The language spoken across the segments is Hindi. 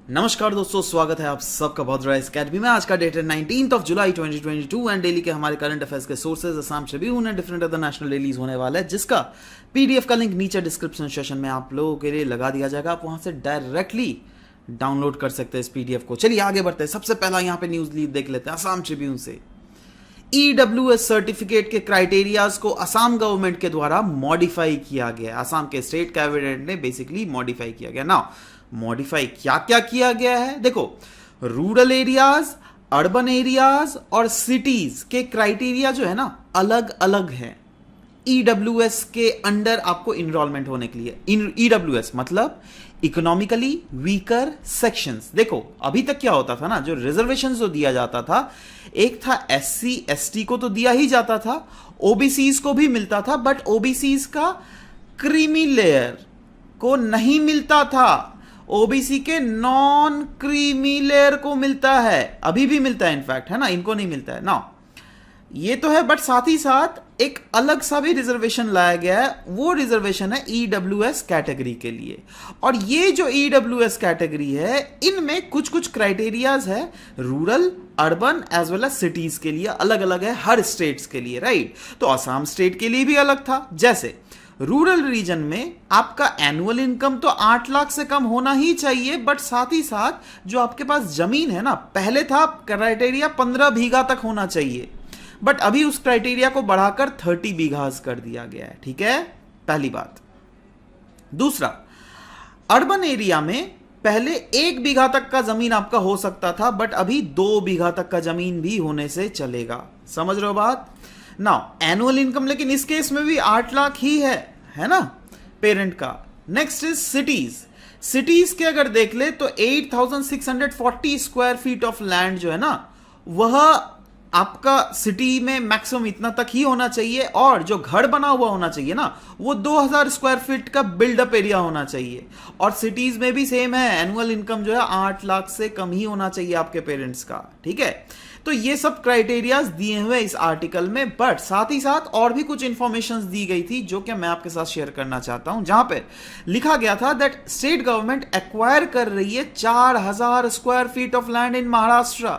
नमस्कार दोस्तों, स्वागत है आप सबका बॉदरा अकेडमी में। आज का डेट है 19 जुलाई 2022 एंड डेली के हमारे करंट अफेयर्स के sources Assam Tribune and different other national dailies होने वाला है, जिसका पीडीएफ का लिंक नीचे डिस्क्रिप्शन सेशन में आप लोगों के लिए लगा दिया जाएगा। आप वहां से डायरेक्टली डाउनलोड कर सकते हैं इस पीडीएफ को। चलिए आगे बढ़ते हैं। सबसे पहला यहाँ पे न्यूज लीड देख लेते हैं असम ट्रिब्यून से। ईडब्ल्यूएस सर्टिफिकेट के क्राइटेरियाज को असम गवर्नमेंट के द्वारा मॉडिफाई किया गया। असम के स्टेट कैबिनेट ने बेसिकली मॉडिफाई किया गया। नाउ मॉडिफाई क्या क्या किया गया है, देखो, रूरल एरियाज, अर्बन एरियाज और सिटीज के क्राइटेरिया जो है ना अलग अलग है ईडब्ल्यूएस के अंडर आपको इनरोलमेंट होने के लिए। ईडब्ल्यूएस मतलब इकोनॉमिकली वीकर सेक्शंस। देखो अभी तक क्या होता था ना, जो रिजर्वेशन जो दिया जाता था, एक था एससी एसटी को तो दिया ही जाता था, ओबीसीज को भी मिलता था, बट ओबीसीज का क्रीमी लेयर को नहीं मिलता था। ओबीसी के नॉन क्रीमी लेयर को मिलता है, अभी भी मिलता है इनफैक्ट, है ना, इनको नहीं मिलता है ना। ये तो है, बट साथ ही साथ एक अलग सा भी रिजर्वेशन लाया गया है। वो रिजर्वेशन है ईडब्ल्यूएस कैटेगरी के लिए। और ये जो ईडब्ल्यूएस कैटेगरी है, इनमें कुछ कुछ क्राइटेरियाज है rural, urban as well as cities के लिए अलग अलग है, हर स्टेट्स के लिए, राइट। तो असम स्टेट के लिए भी अलग था। जैसे रूरल रीजन में आपका एनुअल इनकम तो 8 लाख से कम होना ही चाहिए, बट साथ ही साथ जो आपके पास जमीन है ना, पहले था क्राइटेरिया 15 बीघा तक होना चाहिए, बट अभी उस क्राइटेरिया को बढ़ाकर 30 बीघास कर दिया गया है। ठीक है, पहली बात। दूसरा, अर्बन एरिया में पहले 1 बीघा तक का जमीन आपका हो सकता था, बट अभी 2 बीघा तक का जमीन भी होने से चलेगा। समझ रहे हो बात। नाउ एनुअल इनकम लेकिन इस केस में भी 8 लाख ही है ना, पेरेंट का। Next is cities. सिटीज के अगर देख ले तो 8640 स्क्वायर फीट ऑफ लैंड जो है ना, वह आपका सिटी में मैक्सिमम इतना तक ही होना चाहिए, और जो घर बना हुआ होना चाहिए ना, वो 2000 स्क्वायर फीट का बिल्डअप एरिया होना चाहिए। और सिटीज में भी सेम है, एनुअल इनकम जो है 8 लाख से कम ही होना चाहिए आपके पेरेंट्स का। ठीक है, तो ये सब क्राइटेरियाज दिए हुए इस आर्टिकल में, बट साथ ही साथ और भी कुछ इंफॉर्मेशन दी गई थी जो कि मैं आपके साथ शेयर करना चाहता हूं, जहां पे लिखा गया था दैट स्टेट गवर्नमेंट एक्वायर कर रही है 4000 square feet of land in Maharashtra,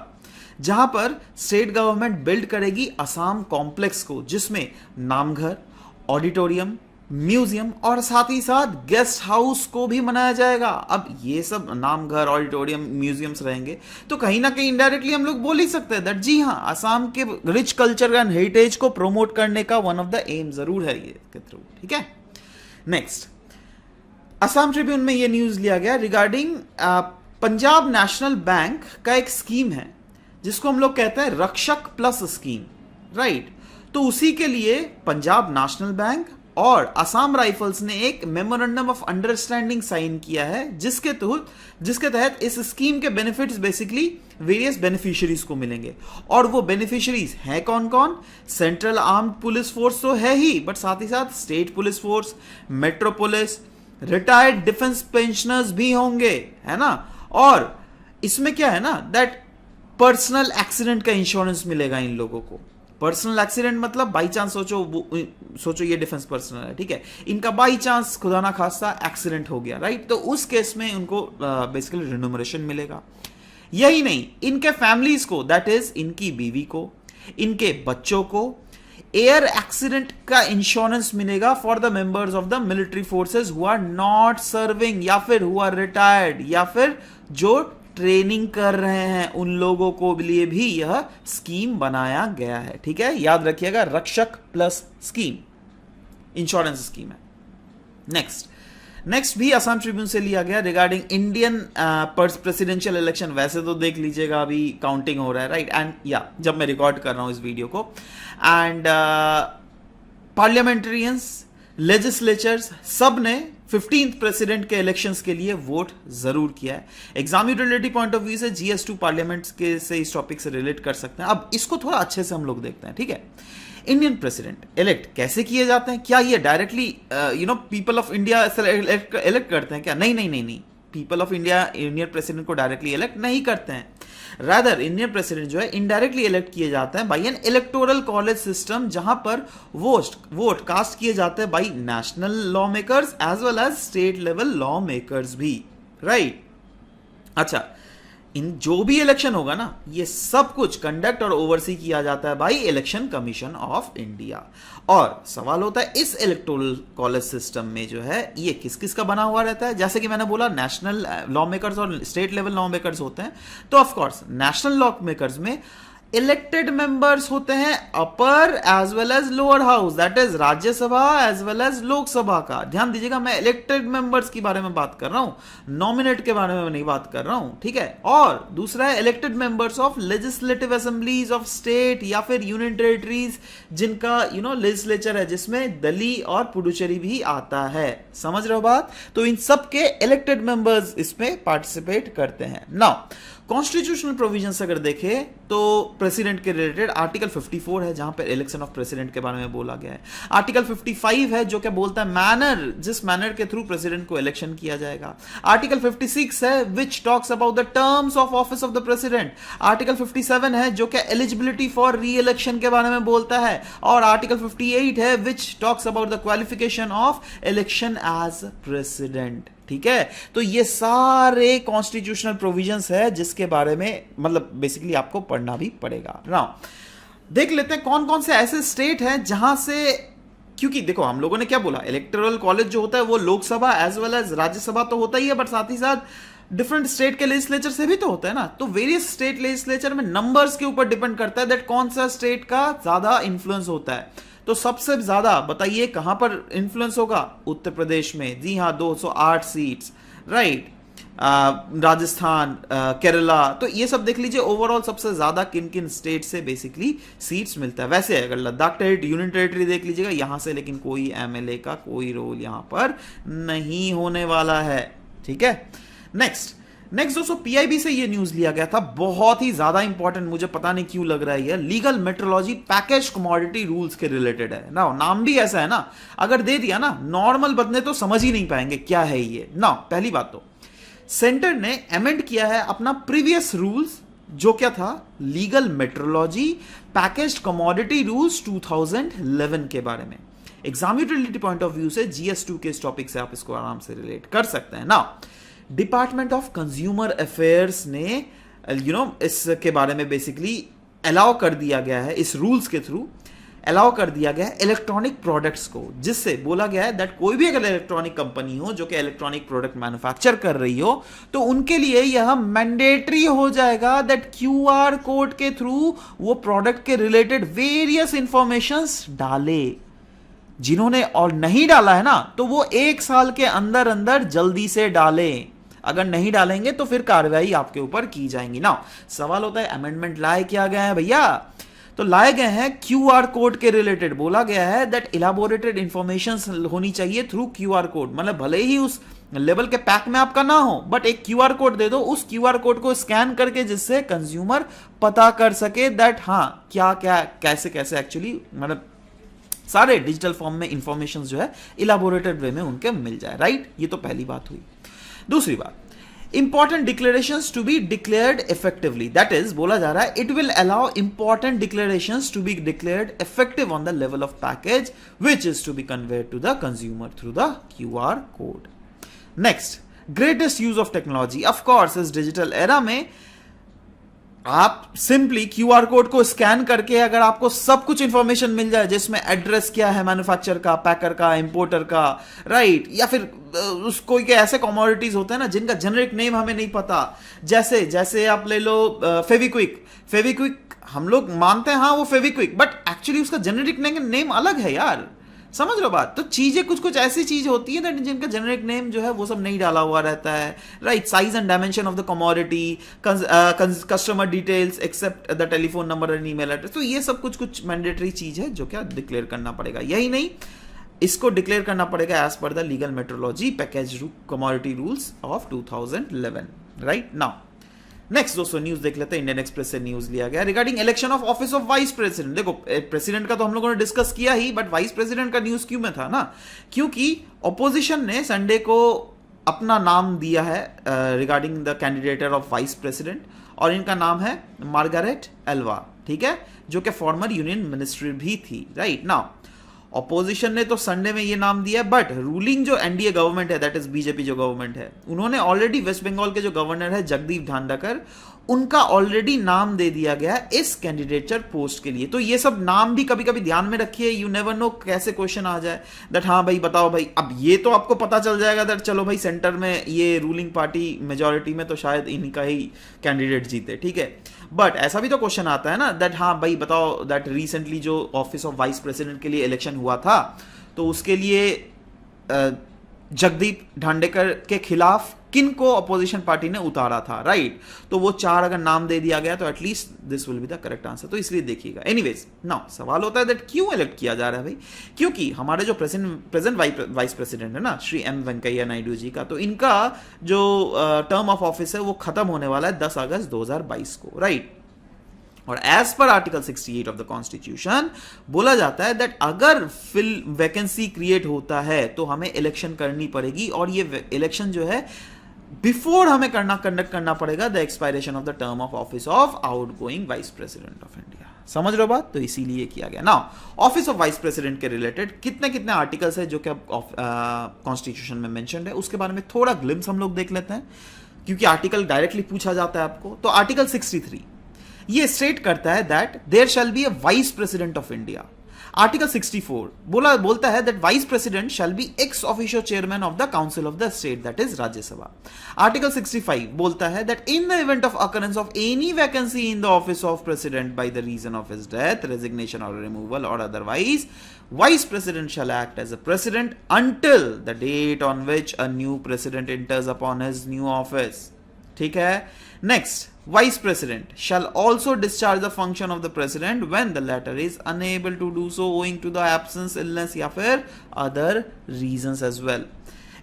जहां पर स्टेट गवर्नमेंट बिल्ड करेगी असम कॉम्प्लेक्स को, जिसमें नामघर, ऑडिटोरियम, म्यूजियम और साथ ही साथ गेस्ट हाउस को भी बनाया जाएगा। अब ये सब नामघर, ऑडिटोरियम, म्यूजियम्स रहेंगे, तो कहीं ना कहीं इनडायरेक्टली हम लोग बोल ही सकते हैं दैट जी हाँ, असम के रिच कल्चर एंड हेरिटेज को प्रमोट करने का वन ऑफ द एम जरूर है ये के थ्रू। ठीक है, नेक्स्ट, असम ट्रिब्यून में ये न्यूज लिया गया रिगार्डिंग पंजाब नेशनल बैंक का एक स्कीम है जिसको हम लोग कहते हैं रक्षक प्लस स्कीम, राइट। तो उसी के लिए पंजाब नेशनल बैंक और असम राइफल्स ने एक मेमोरेंडम ऑफ अंडरस्टैंडिंग साइन किया है, जिसके तहत इस स्कीम के बेनिफिट्स बेसिकली वेरियस बेनिफिशियरीज को मिलेंगे। और वो बेनिफिशियरीज हैं कौन कौन? सेंट्रल आर्म्ड पुलिस फोर्स तो है ही, बट साथ ही साथ state police force, metro police, retired defence pensioners भी होंगे, है ना। और इसमें क्या है ना, दैट पर्सनल एक्सीडेंट का इंश्योरेंस मिलेगा इन लोगों को। पर्सनल एक्सीडेंट मतलब बाई चांस, सोचो ये डिफेंस पर्सनल है, ठीक है, इनका बाई चांस खुदा ना खास्ता एक्सीडेंट हो गया, राइट, तो उस केस में उनको बेसिकली रिन्यूमरेशन मिलेगा। यही नहीं, इनके फैमिलीज को, दैट इज इनकी बीवी को, इनके बच्चों को एयर एक्सीडेंट का इंश्योरेंस मिलेगा for the members of the military forces who are not serving, या फिर हु आर रिटायर्ड, या फिर जो ट्रेनिंग कर रहे हैं, उन लोगों को लिए भी यह स्कीम बनाया गया है। ठीक है, याद रखिएगा, रक्षक प्लस स्कीम इंश्योरेंस स्कीम है। नेक्स्ट भी असम ट्रिब्यून से लिया गया रिगार्डिंग इंडियन प्रेसिडेंशियल इलेक्शन। वैसे तो देख लीजिएगा अभी काउंटिंग हो रहा है, राइट, एंड या जब मैं रिकॉर्ड कर रहा हूं इस वीडियो को, एंड पार्लियामेंटेरियंस, लेजिस्लेचर्स, सब ने 15th प्रेसिडेंट के इलेक्शंस के लिए वोट जरूर किया है। एग्जाम्यूटेबिलिटी पॉइंट ऑफ व्यू से GS2 पार्लियामेंट के से इस टॉपिक से रिलेट कर सकते हैं। अब इसको थोड़ा अच्छे से हम लोग देखते हैं। ठीक है, इंडियन प्रेसिडेंट इलेक्ट कैसे किए जाते हैं? क्या ये directly people of India elect करते हैं क्या? नहीं, people of India Indian president को डायरेक्टली इलेक्ट नहीं करते हैं। रादर इंडियन प्रेसिडेंट जो है इनडायरेक्टली इलेक्ट किए जाते हैं by an electoral college system, जहां पर वोट कास्ट किए जाते हैं by national law makers as well as state level law makers भी, राइट। अच्छा, इन जो भी इलेक्शन होगा ना, ये सब कुछ कंडक्ट और ओवरसी किया जाता है by election commission of India. और सवाल होता है इस इलेक्टोरल कॉलेज सिस्टम में जो है ये किस किस का बना हुआ रहता है। जैसे कि मैंने बोला नेशनल लॉ मेकर्स और स्टेट लेवल लॉ मेकर्स होते हैं, तो of course national law makers में इलेक्टेड मेंबर्स होते हैं upper as well as lower house, that is Rajya Sabha as well as Lok Sabha का। ध्यान दीजिएगा, मैं इलेक्टेड मेंबर्स की बारे में बात कर रहा हूं, नॉमिनेट के बारे में नहीं बात कर रहा हूं, ठीक है। और दूसरा है elected members of legislative assemblies of state या फिर यूनियन टेरिटरीज जिनका लेजिस्लेचर है, जिसमें दिल्ली और पुडुचेरी भी आता है। समझ रहे हो बात? तो इन सब के इलेक्टेड मेंबर्स इसमें पार्टिसिपेट करते हैं। नाउ कॉन्स्टिट्यूशनल प्रोविजंस अगर देखें तो प्रेसिडेंट के रिलेटेड आर्टिकल 54 है जहां पर इलेक्शन ऑफ प्रेसिडेंट के बारे में बोला गया है। आर्टिकल 55 है जो क्या बोलता है मैनर, जिस मैनर के थ्रू प्रेसिडेंट को इलेक्शन किया जाएगा। आर्टिकल 56 है which talks about the terms of office of the president. Article 57 है जो क्या एलिजिबिलिटी फॉर री इलेक्शन के बारे में बोलता है। और आर्टिकल 58 है which talks about the qualification of election as president. ठीक है, तो ये सारे कॉन्स्टिट्यूशनल प्रोविजंस है जिसके बारे में मतलब बेसिकली आपको पढ़ना भी पड़ेगा। नाउ देख लेते हैं कौन कौन से ऐसे स्टेट हैं जहां से, क्योंकि देखो हम लोगों ने क्या बोला, इलेक्टोरल कॉलेज जो होता है वो Lok Sabha as well as Rajya Sabha तो होता ही है, बट साथ ही साथ डिफरेंट स्टेट के लेजिस्लेचर से भी तो होता है ना। तो वेरियस स्टेट लेजिस्लेचर में नंबर्स के ऊपर डिपेंड करता है दैट कौन सा स्टेट का ज्यादा इंफ्लुएंस होता है। तो सबसे ज्यादा बताइए कहां पर इंफ्लुएंस होगा? उत्तर प्रदेश में, जी हां 208 सीट्स, राइट। राजस्थान, केरला, तो ये सब देख लीजिए ओवरऑल सबसे ज्यादा किन किन स्टेट से बेसिकली सीट्स मिलता है। वैसे अगर लद्दाख यूनियन टेरिटरी देख लीजिएगा यहां से, लेकिन कोई एमएलए का कोई रोल यहां पर नहीं होने वाला है। ठीक है, नेक्स्ट दोस्तों पीआईबी से ये न्यूज लिया गया था, बहुत ही ज्यादा इंपॉर्टेंट, मुझे पता नहीं क्यों लग रहा है ये legal metrology package commodity rules के रिलेटेड है ना। नाम भी ऐसा है ना, अगर दे दिया ना नॉर्मल बंदे तो समझ ही नहीं पाएंगे क्या है ये ना। पहली बात तो सेंटर ने अमेंड किया है अपना प्रीवियस रूल्स जो क्या था, legal metrology package commodity rules 2011 के बारे में। Exam utility point of view से GS2 के इस टॉपिक से आप इसको आराम से रिलेट कर सकते हैं ना। डिपार्टमेंट ऑफ कंज्यूमर अफेयर्स ने इसके बारे में बेसिकली अलाउ कर दिया गया है, इस रूल्स के थ्रू अलाउ कर दिया गया है इलेक्ट्रॉनिक प्रोडक्ट्स को, जिससे बोला गया है दैट कोई भी अगर इलेक्ट्रॉनिक कंपनी हो जो कि इलेक्ट्रॉनिक प्रोडक्ट मैन्युफैक्चर कर रही हो तो उनके लिए यह मैंडेटरी हो जाएगा दैट QR कोड के थ्रू वो प्रोडक्ट के रिलेटेड वेरियस इंफॉर्मेशंस डाले। जिन्होंने और नहीं डाला है ना तो वो 1 साल के अंदर अंदर जल्दी से डाले, अगर नहीं डालेंगे तो फिर कार्रवाई आपके ऊपर की जाएंगी ना। सवाल होता है अमेंडमेंट लाए क्या गए हैं भैया? तो लाए गए हैं QR कोड के रिलेटेड। बोला गया है दैट इलाबोरेटेड इंफॉर्मेशन होनी चाहिए थ्रू QR कोड, मतलब भले ही उस लेवल के पैक में आपका ना हो बट एक QR कोड दे दो, उस QR कोड को स्कैन करके जिससे कंज्यूमर पता कर सके दैट हाँ क्या क्या कैसे कैसे एक्चुअली मतलब सारे डिजिटल फॉर्म में इंफॉर्मेशन जो है इलाबोरेटेड वे में उनके मिल जाए, राइट। ये तो पहली बात हुई। दूसरी बात, important declarations to be declared effectively, that is बोला जा रहा है it will allow important declarations to be declared effective on the level of package which is to be conveyed to the consumer through the QR code. Next, greatest use of technology. Of course इस डिजिटल एरा में आप सिंपली QR कोड को स्कैन करके अगर आपको सब कुछ इंफॉर्मेशन मिल जाए जिसमें एड्रेस क्या है मैन्युफैक्चर का, पैकर का, इंपोर्टर का, राइट, या फिर उस कोई के ऐसे कमोडिटीज होते हैं ना जिनका जेनरिक नेम हमें नहीं पता, जैसे आप ले लो फेविक्विक हम लोग मानते हैं हाँ वो फेविक्विक, बट एक्चुअली उसका जेनरिक नेम अलग है यार, समझ लो बात। तो चीजें कुछ ऐसी चीज होती है जिनका जेनरिक नेम जो है वो सब नहीं डाला हुआ रहता है, right. Size and dimension of the commodity, customer details except the telephone number and email address, तो ये सब कुछ मैंडेटरी चीज है जो क्या डिक्लेयर करना पड़ेगा। यही नहीं, इसको डिक्लेयर करना पड़ेगा as per the legal metrology package commodity rules of 2011, right. Now next दोस्तों न्यूज देख लेते हैं, इंडियन एक्सप्रेस से न्यूज लिया गया regarding election of office of vice president. देखो प्रेसिडेंट का तो हम लोगों ने डिस्कस किया ही, बट वाइस प्रेसिडेंट का न्यूज क्यों में था ना, क्योंकि ऑपोजिशन ने संडे को अपना नाम दिया है regarding the कैंडिडेटर of vice president, और इनका नाम है मार्गारेट एल्वा, ठीक है, जो कि फॉर्मर यूनियन मिनिस्टर भी थी, राइट। नाउ ऑपोजिशन ने तो संडे में ये नाम दिया, बट रूलिंग जो एनडीए गवर्नमेंट है, दैट इज बीजेपी जो गवर्नमेंट है, उन्होंने ऑलरेडी वेस्ट बंगाल के जो गवर्नर है जगदीप धांडाकर, उनका ऑलरेडी नाम दे दिया गया है इस कैंडिडेचर पोस्ट के लिए। तो ये सब नाम भी कभी कभी ध्यान में रखिए, यू नेवर नो कैसे क्वेश्चन आ जाए दैट हाँ भाई बताओ भाई। अब ये तो आपको पता चल जाएगा दैट चलो भाई सेंटर में ये रूलिंग पार्टी मेजोरिटी में, तो शायद इन्हीं का ही कैंडिडेट जीते, ठीक है। बट ऐसा भी तो क्वेश्चन आता है ना दैट हाँ भाई बताओ दैट रिसेंटली जो ऑफिस ऑफ वाइस प्रेसिडेंट के लिए इलेक्शन हुआ था, तो उसके लिए जगदीप धांडेकर के खिलाफ किन को अपोजिशन पार्टी ने उतारा था, राइट। तो वो 4 अगर नाम दे दिया गया तो at least this will be the correct answer, तो इसलिए देखिएगा। एनीवेज नाउ सवाल होता है दैट क्यों इलेक्ट किया जा रहा है भाई, क्योंकि हमारे जो प्रेजेंट वाइस प्रेसिडेंट है ना श्री एम वेंकैया नायडू जी का, तो इनका जो टर्म ऑफ ऑफिस है वो खत्म होने वाला है 10 अगस्त 2022 को, राइट। और as per article 68 of the constitution बोला जाता है दैट अगर फिल वैकेंसी क्रिएट होता है तो हमें इलेक्शन करनी पड़ेगी, और ये इलेक्शन जो है बिफोर हमें कंडक्ट करना पड़ेगा the expiration of the term of office of outgoing vice president of India. समझ रहे हो बात, तो इसीलिए किया गया। Now office of vice president के रिलेटेड कितने कितने आर्टिकल्स है जो कि कॉन्स्टिट्यूशन में मेंशन्ड है, उसके बारे में थोड़ा ग्लिम्स हम लोग देख लेते हैं, क्योंकि आर्टिकल डायरेक्टली पूछा जाता है आपको। तो आर्टिकल 63 ये स्टेट करता है that there shall be a vice president of India. Article 64 बोलता है that vice president shall be ex officio chairman of the council of the state, that is Rajya Sabha. Article 65 बोलता है that in the event of occurrence of any vacancy in the office of president by the reason of his death, resignation और रिमूवल और otherwise, vice president shall act as a president until the date on which a new president enters upon his new office। ठीक है। Next, vice president shall also discharge the function of the president when the latter is unable to do so owing to the absence, illness या फिर other reasons as well।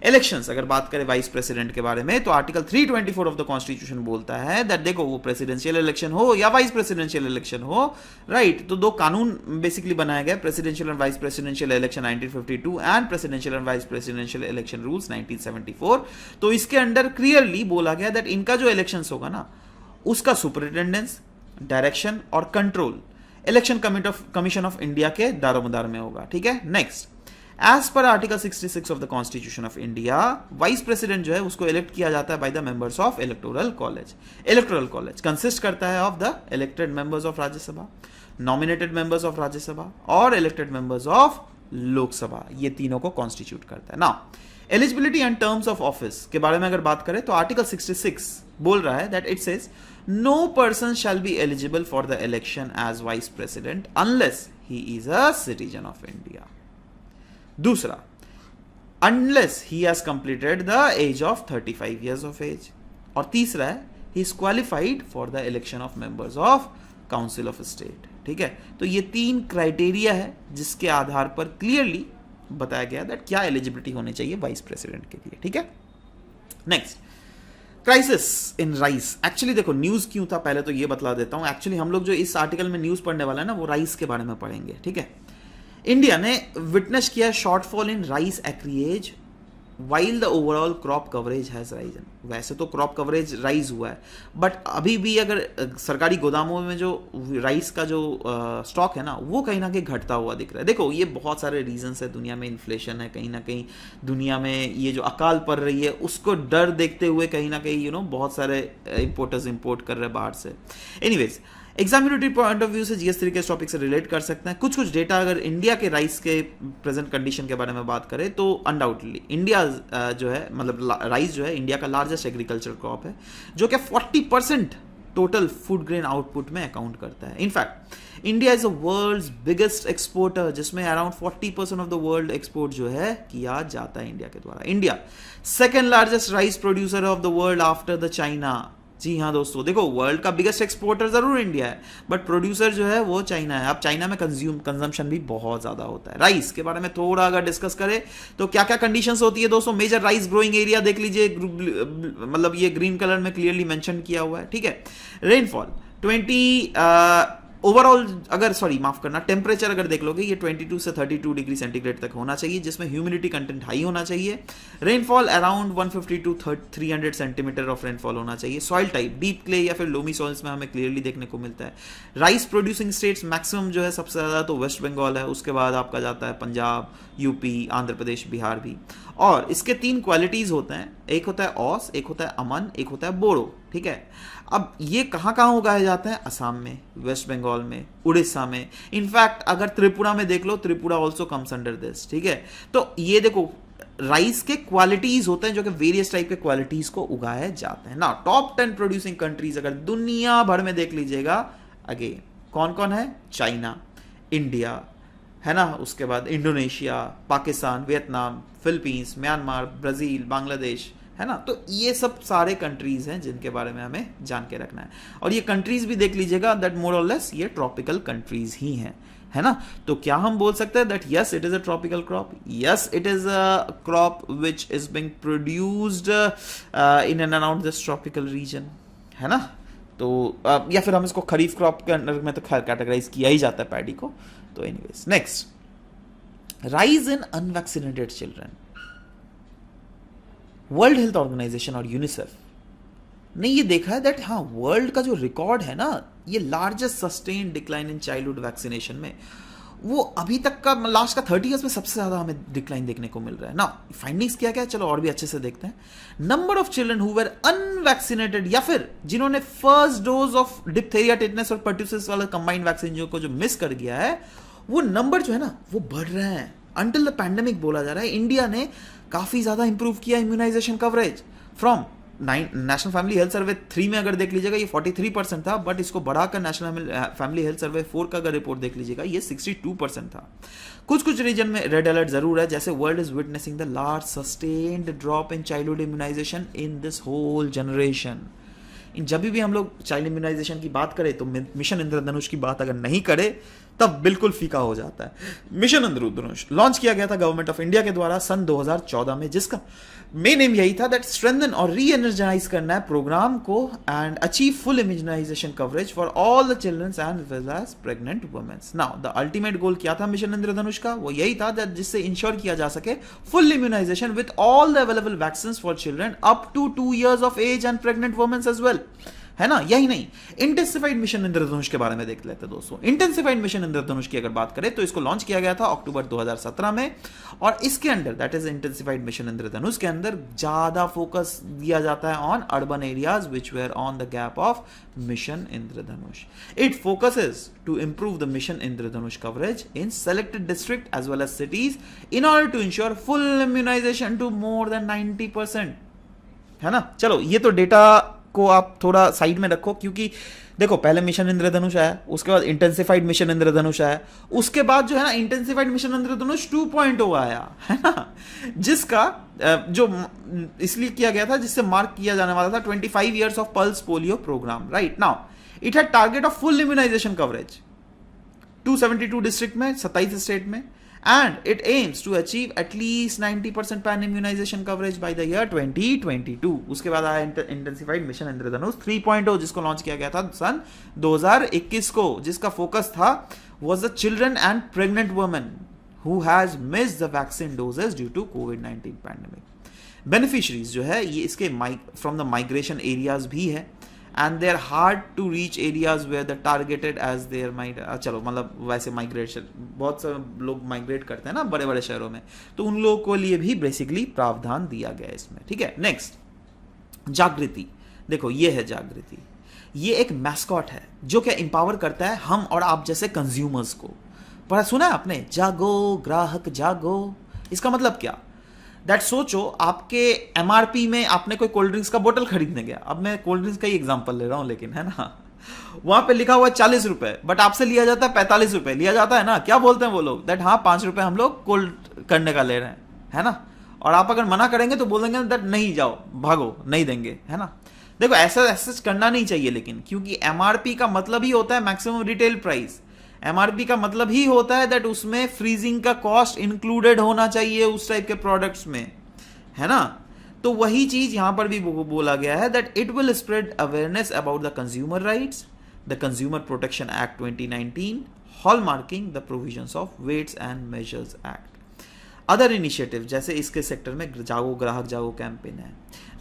Elections अगर बात करें वाइस प्रेसिडेंट के बारे में, तो आर्टिकल 324 ऑफ द कॉन्स्टिट्यूशन बोलता है दैट देखो वो प्रेसिडेंशियल इलेक्शन हो या वाइस प्रेसिडेंशियल इलेक्शन हो, राइट, तो 2 कानून बेसिकली बनाए गए, presidential and vice presidential election 1952 and presidential and vice presidential election rules 1974। तो इसके अंडर क्लियरली बोला गया दैट इनका जो इलेक्शंस होगा ना, उसका सुपरिटेंडेंस, डायरेक्शन और control election commission of India के दारोमदार में होगा। ठीक है। Next, as per article 66 of the constitution of India, vice president जो है उसको इलेक्ट किया जाता है by the members of electoral college. Electoral college consist करता है of the elected members of Rajya Sabha, nominated members of Rajya Sabha और इलेक्टेड मेंबर्स ऑफ लोकसभा, ये तीनों को कॉन्स्टिट्यूट करता है। Now eligibility and terms of office के बारे में अगर बात करें तो आर्टिकल 66 बोल रहा है that it says no person shall be eligible for the election as vice president unless he is a citizen of India. दूसरा, unless he has completed the age of 35 years of age। और तीसरा है he is qualified for the election of members of council of state. ठीक है। तो ये 3 क्राइटेरिया है जिसके आधार पर क्लियरली बताया गया दैट क्या एलिजिबिलिटी होनी चाहिए वाइस प्रेसिडेंट के लिए। ठीक है। Next, crisis in rice. Actually देखो न्यूज क्यों था पहले तो ये बतला देता हूं। एक्चुअली हम लोग जो इस आर्टिकल में न्यूज पढ़ने वाला है ना, वो राइस के बारे में पढ़ेंगे। ठीक है। इंडिया ने विटनेस किया shortfall in rice acreage while the overall crop coverage has risen. वैसे तो क्रॉप कवरेज राइज हुआ है, बट अभी भी अगर सरकारी गोदामों में जो राइस का जो स्टॉक है ना, वो कहीं ना कहीं घटता हुआ दिख रहा है। देखो ये बहुत सारे रीजंस है, दुनिया में इन्फ्लेशन है, कहीं ना कहीं दुनिया में ये जो अकाल पड़ रही है उसको डर देखते हुए कहीं ना कहीं बहुत सारे इंपोर्टर्स इंपोर्ट कर रहे हैं बाहर से। एनीवेज, एग्जामिनेटिव पॉइंट ऑफ व्यू से जीएस तरीके इस टॉपिक से रिलेट कर सकते हैं। कुछ डेटा अगर इंडिया के राइस के प्रेजेंट कंडीशन के बारे में बात करें तो अनडाउटली इंडिया जो है मतलब राइस जो है इंडिया का लार्जेस्ट एग्रीकल्चर क्रॉप है, जो कि 40% टोटल फूड ग्रेन आउटपुट में अकाउंट करता है। In fact India is the world's biggest exporter, जिसमें around 40% of the world export जो है किया जाता है इंडिया के द्वारा। India second largest rice producer of the world after the China. जी हाँ दोस्तों, देखो वर्ल्ड का बिगेस्ट एक्सपोर्टर जरूर इंडिया है, बट प्रोड्यूसर जो है वो चाइना है। अब चाइना में कंजम्पशन भी बहुत ज्यादा होता है। राइस के बारे में थोड़ा अगर डिस्कस करें तो क्या क्या कंडीशंस होती है दोस्तों। मेजर राइस ग्रोइंग एरिया देख लीजिए, मतलब ये ग्रीन कलर में क्लियरली मेंशन किया हुआ है। ठीक है। रेनफॉल 20 ओवरऑल अगर माफ करना, टेम्परेचर अगर देख लोगे ये 22 से 32 डिग्री सेंटीग्रेड तक होना चाहिए, जिसमें ह्यूमिडिटी कंटेंट हाई होना चाहिए। Rainfall around 150 to 300 centimetre of rainfall होना चाहिए। सॉइल टाइप डीप क्ले या फिर लोमी सॉइल्स में हमें क्लियरली देखने को मिलता है। राइस प्रोड्यूसिंग स्टेट्स मैक्सिमम जो है सबसे ज़्यादा तो वेस्ट बंगाल है, उसके बाद आपका जाता है पंजाब, यूपी, आंध्र प्रदेश, बिहार भी। और इसके 3 क्वालिटीज होते हैं, एक होता है औस, एक होता है अमन, एक होता है बोड़ो, ठीक है। अब ये कहाँ कहाँ उगाए जाते हैं? असम में, वेस्ट बंगाल में, उड़ीसा में, इनफैक्ट अगर त्रिपुरा में देख लो, Tripura also comes under this, ठीक है। तो ये देखो राइस के क्वालिटीज होते हैं जो कि वेरियस टाइप के क्वालिटीज को उगाए जाते हैं ना। टॉप 10 प्रोड्यूसिंग कंट्रीज अगर दुनिया भर में देख लीजिएगा, अगेन कौन कौन है? चाइना, इंडिया है ना, उसके बाद Indonesia, Pakistan, Vietnam, Philippines, Myanmar, Brazil, Bangladesh, है ना। तो ये सब सारे कंट्रीज हैं जिनके बारे में हमें जान के रखना है। और ये कंट्रीज भी देख लीजिएगा दैट मोर और लेस ये ट्रॉपिकल कंट्रीज ही हैं, है ना। तो क्या हम बोल सकते हैं that yes it is a tropical crop? Yes it is a crop which is being produced in and around this tropical region, है ना। तो या फिर हम इसको खरीफ क्रॉप के अंडर में तो खैर कैटेगराइज किया ही जाता है पैडी को। तो anyways next, rise in unvaccinated children. World health organization और यूनिसेफ ने ये देखा है दैट हाँ, वर्ल्ड का जो रिकॉर्ड है ना, ये largest sustain decline in childhood vaccination में, वो अभी तक का लास्ट का 30 ईयर्स में सबसे ज्यादा हमें डिक्लाइन देखने को मिल रहा है ना। फाइंडिंग्स क्या क्या है, चलो और भी अच्छे से देखते हैं। Number of children who were unvaccinated या फिर जिन्होंने first dose of diphtheria, tetanus और पर्ट्यूसिस वाला कंबाइंड वैक्सीन को जो मिस कर गया है, वो नंबर जो है ना वो बढ़ रहे हैं। अंटिल द पैंडेमिक बोला जा रहा है इंडिया ने काफी ज्यादा इंप्रूव किया immunisation coverage from national family health survey 3 में अगर देख लीजिएगा ये 43% था, बट इसको बढ़ाकर नेशनल फैमिली हेल्थ सर्वे 4 का अगर रिपोर्ट देख लीजिएगा ये 62% था। कुछ कुछ रीजन में रेड अलर्ट जरूर है, जैसे world is witnessing the large sustained drop in childhood immunisation in this whole generation. जब भी हम लोग चाइल्ड इम्यूनाइजेशन की बात करें तो मिशन इंद्रधनुष की बात अगर नहीं करे तब बिल्कुल फीका हो जाता है। मिशन इंद्रधनुष लॉन्च किया गया था गवर्नमेंट ऑफ इंडिया के द्वारा सन 2014 में, जिसका मेन एम यही था दैट स्ट्रेंथन और री एनर्जाइज करना है प्रोग्राम को and achieve full immunisation coverage for all the childrens and well as pregnant womens. Now the ultimate goal क्या था मिशन इंद्रधनुष का? वो यही था दैट जिससे इंश्योर किया जा सके full immunisation with all the available vaccine for children up to 2 years of age and pregnant womens as well, है ना। यही नहीं, इंटेंसिफाइड मिशन इंद्रधनुष के बारे में देख लेते हैं दोस्तों। इंटेंसिफाइड मिशन इंद्रधनुष की अगर बात करें तो इसको लॉन्च किया गया था अक्टूबर 2017 में, और इसके अंदर that is intensified mission Indradhanush के अंदर ज्यादा फोकस दिया जाता है on urban areas which were on the gap of mission Indradhanush. It focuses to improve the mission Indradhanush coverage in selected district as well as cities in order to ensure full immunization to more than 90%, है ना। चलो ये तो डेटा को आप थोड़ा साइड में रखो, क्योंकि देखो पहले मिशन इंद्रधनुष आया, उसके बाद इंटेंसिफाइड मिशन इंद्रधनुष आया, उसके बाद जो है ना इंटेंसिफाइड मिशन इंद्रधनुष 2.0 आया, है ना, जिसका जो इसलिए किया गया था जिससे मार्क किया जाने वाला था 25 years ऑफ pulse polio programme. Right now it had target of full immunisation coverage 272 district में, 27 स्टेट में, and it aims to achieve at least 90% pan immunization coverage by the year 2022। उसके बाद आया इंटेंसिफाइड मिशन इंद्रधनुष 3.0 जिसको लॉन्च किया गया था सन 2021 को, जिसका फोकस था was the children and pregnant women who has missed the vaccine doses due to COVID-19 pandemic। Beneficiaries जो है ये इसके फ्रॉम द माइग्रेशन एरियाज भी है and they are hard to reach areas where the targeted as their might चलो मतलब वैसे माइग्रेशन बहुत से लोग माइग्रेट करते हैं ना बड़े बड़े शहरों में, तो उन लोगों को लिए भी बेसिकली प्रावधान दिया गया है इसमें, ठीक है। नेक्स्ट जागृति, देखो ये है जागृति, ये एक मैस्कॉट है जो क्या इंपावर करता है हम और आप जैसे कंज्यूमर्स को। पर सुना है आपने, जागो ग्राहक जागो, इसका मतलब क्या? दैट सोचो आपके एमआरपी में आपने कोई कोल्ड ड्रिंक्स का बोतल खरीदने गया, अब मैं कोल्ड ड्रिंक्स का ही एग्जांपल ले रहा हूं लेकिन, है ना, वहां पे लिखा हुआ है 40 रुपए, बट आपसे लिया जाता है 45 रुपए लिया जाता है ना। क्या बोलते हैं वो लोग? दैट हाँ 5 रुपए हम लोग कोल्ड करने का ले रहे हैं, है ना। और आप अगर मना करेंगे तो बोल देंगे दैट नहीं जाओ भागो नहीं देंगे, है ना। देखो ऐसा करना नहीं चाहिए, लेकिन क्योंकि एमआरपी का मतलब ही होता है मैक्सिमम रिटेल प्राइस, एमआरपी का मतलब ही होता है दैट उसमें फ्रीजिंग का कॉस्ट इंक्लूडेड होना चाहिए उस टाइप के प्रोडक्ट्स में, है ना। तो वही चीज यहां पर भी बोला गया है that it will spread awareness about the consumer rights, the consumer protection act 2019, hallmarking the provisions of weights and measures act. Other initiative जैसे इसके सेक्टर में जागो ग्राहक जागो कैंपेन है,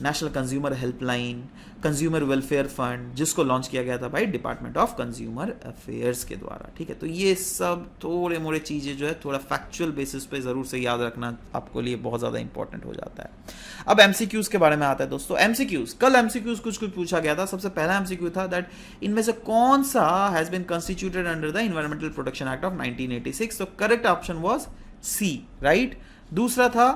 national consumer helpline, consumer welfare fund जिसको लॉन्च किया गया था भाई डिपार्टमेंट ऑफ कंज्यूमर अफेयर्स के द्वारा, ठीक है। तो ये सब थोड़े मोड़े चीज़ें जो है थोड़ा फैक्चुअल बेसिस पे ज़रूर से याद रखना आपको लिए बहुत ज़्यादा इंपॉर्टेंट हो जाता है। अब एमसीक्यूज़ के बारे में आता है दोस्तों। एमसीक्यूज़, कल एमसीक्यूज़ कुछ पूछा गया था। सबसे पहला एमसीक्यू था दैट इनमें से कौन सा has been constituted under the environmental protection act of 1986। तो correct option was C, right. दूसरा था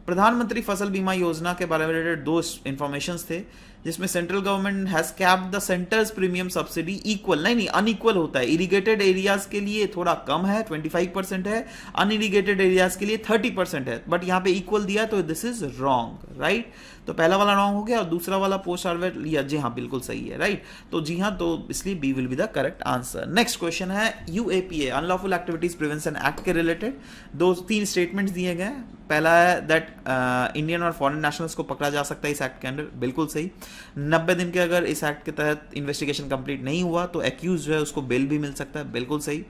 प्रधानमंत्री फसल बीमा योजना के बारे में रिलेटेड दो इंफॉर्मेशंस थे, जिसमें central government has capped the centres premium subsidy equal, नहीं अनइक्वल होता है। इरिगेटेड एरियाज के लिए थोड़ा कम है, 25% है, अनइरिगेटेड एरियाज के लिए 30% है, बट यहाँ पे इक्वल दिया तो दिस इज रॉन्ग, राइट। तो पहला वाला रॉन्ग हो गया और दूसरा वाला पोस्ट हार्वेस्ट लिया, जी हाँ बिल्कुल सही है, राइट। तो जी हाँ, तो इसलिए B will be the correct answer. Next question है UAPA, unlawful activities prevention act के रिलेटेड 2-3 स्टेटमेंट्स दिए गए। पहला है दैट इंडियन और फॉरेन नेशनल्स को पकड़ा जा सकता है इस एक्ट के अंडर, बिल्कुल सही। 90 दिन के अगर इस एक्ट के तहत इन्वेस्टिगेशन कंप्लीट नहीं हुआ तो एक्यूज जो है उसको बेल भी मिल सकता है, बिल्कुल सही।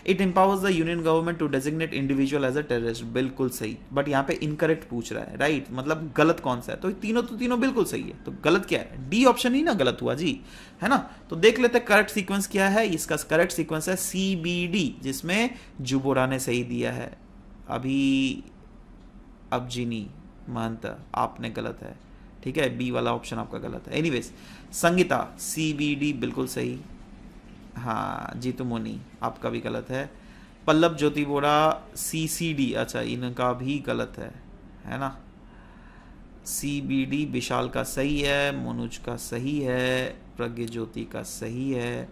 It empowers the union government to designate individual as a terrorist, बिल्कुल सही। बट यहाँ पे इनकरेक्ट पूछ रहा है, राइट, मतलब गलत कौन सा है। तो तीनों बिल्कुल सही है, तो गलत क्या है? डी ऑप्शन ही ना गलत हुआ जी, है ना। तो देख लेते हैं करेक्ट सीक्वेंस क्या है। इसका करेक्ट सीक्वेंस है CBD, जिसमें जुबोरा ने सही दिया है। अब जी नहीं मानता, आपने गलत है, ठीक है। बी वाला ऑप्शन आपका गलत है। एनीवेज, संगीता CBD बिल्कुल सही। हाँ, जीतू मोनी आपका भी गलत है। पल्लव ज्योति बोरा CCD, अच्छा इनका भी गलत है ना। CBD विशाल का सही है, मनोज का सही है, प्रज्ञ ज्योति का सही है,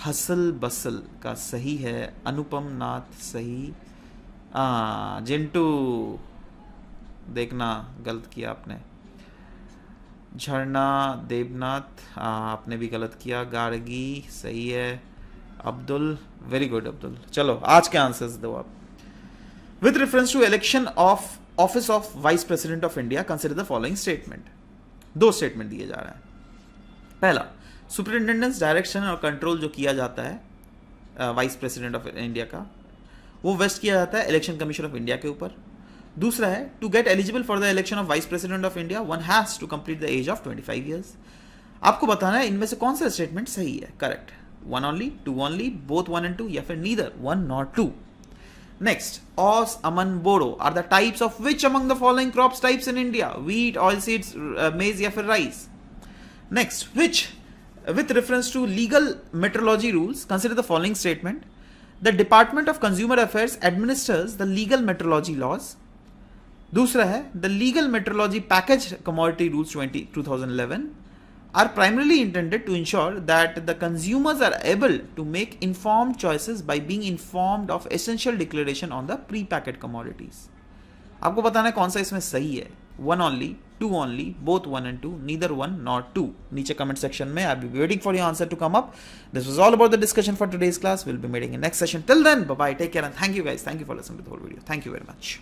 हसल बसल का सही है, अनुपम नाथ सही। जिंटू देखना गलत किया आपने। झरना देवनाथ आपने भी गलत किया। गार्गी सही है। Abdul, very good Abdul. चलो आज के आंसर्स दो आप। With reference to election of office of vice president of India consider the following statement. 2 statement दिए जा रहे हैं। पहला, सुपरिटेंडेंस डायरेक्शन और कंट्रोल जो किया जाता है वाइस प्रेसिडेंट ऑफ इंडिया का, वो वेस्ट किया जाता है इलेक्शन कमीशन ऑफ इंडिया के ऊपर। दूसरा है, to get eligible for the election of vice president of India one has to complete the age of 25 years. आपको बताना है इनमें से कौन सा स्टेटमेंट सही है, correct. 1 only, 2 only, both 1 and 2, या फिर neither 1 nor 2. Next, Os, Aman, Bodo are the types of which among the following crops types in India? Wheat, oilseeds, maize या फिर rice. Next, which with reference to legal metrology rules, consider the following statement. The Department of Consumer Affairs administers the legal metrology laws. दूसरा है, the legal metrology package commodity rules 2011 are primarily intended to ensure that the consumers are able to make informed choices by being informed of essential declaration on the pre-packaged commodities. आपको बताना है कौन सा इसमें सही है। 1 only, 2 only, both 1 and 2, neither 1 nor 2. नीचे comment section में I'll be waiting for your answer to come up. This was all about the discussion for today's class. We'll be meeting in next session. Till then, bye bye, take care and thank you guys. Thank you for listening to the whole video. Thank you very much.